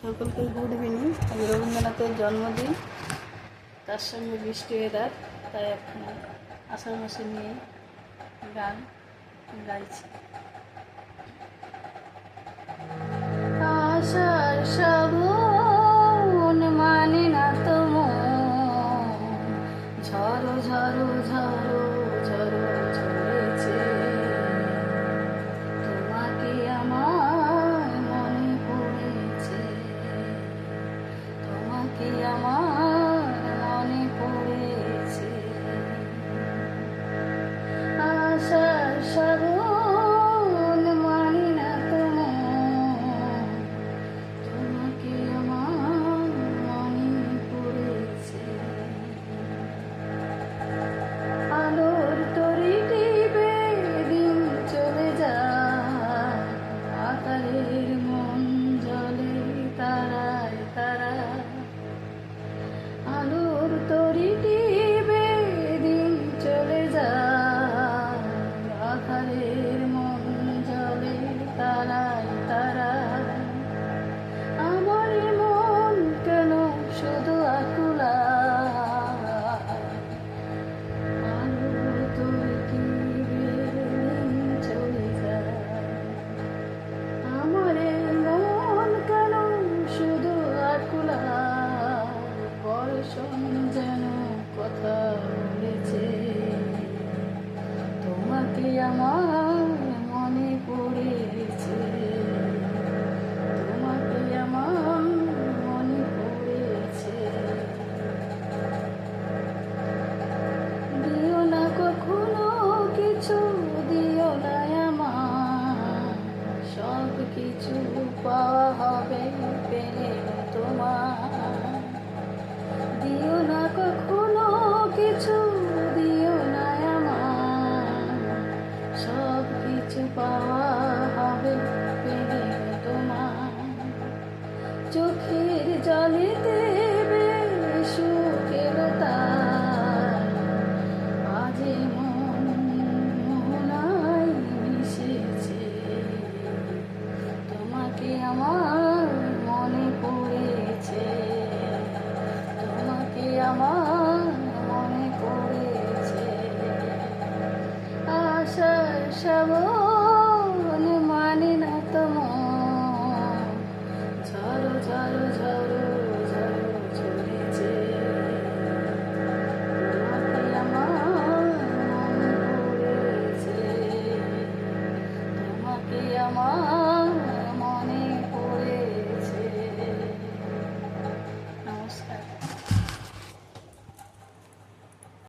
সকলকে good evening. আজ রবীন্দ্রনাথের জন্মদিন, তার সঙ্গে বৃষ্টি ওয়েদার, তাই এখন আষাঢ় মাসে নিয়ে গান গাইছি। আষাঢ় শ্রাবণ মানে না তো মন, ঝড়ো ঝড়ো ঝড়ো ঝড়ো ঝরেছে, তোমাকে আমার মনে পড়েছে, তোমাকে আমার মনে পড়েছে। আষাঢ় শ্রাবণ মানে না তো মন, তোমাকে আমার মনে পড়েছে। আলোর তরি টিপে দিন চলে যায়, আকারের মন জলে তারায় তারা। আলোর তরি টিপে দিন চলে যায়, আকারের মন জলে তারায় তারা। আমার মন কেন শুধু আকুলা, আলোর তরি টিপে দিন চলে যায়। আমার মন কেন শুধু আকুলা, বর্ষণ যেন কথা বলেছে, তোমাকে আমার মনে পড়েছে, তোমাকে আমার মনে পড়েছে। দিও না কখনো কিছু, দিও না আমার, সব কিছু পাওয়া হবে পেলে তোমার। দিও না কখনো কিছু, দিও না আমার, সব কিছু পাওয়া হবে পেলে তোমার। চোখের জলে দেবে সুখের তার, আজ মন মোহনায় মিশেছে, তোমাকে আমার মনে পড়েছে, তোমাকে আমার মনে পড়েছে। আষাঢ় শ্রাবণ মানে না তো মন, ঝড়ো ঝড়ো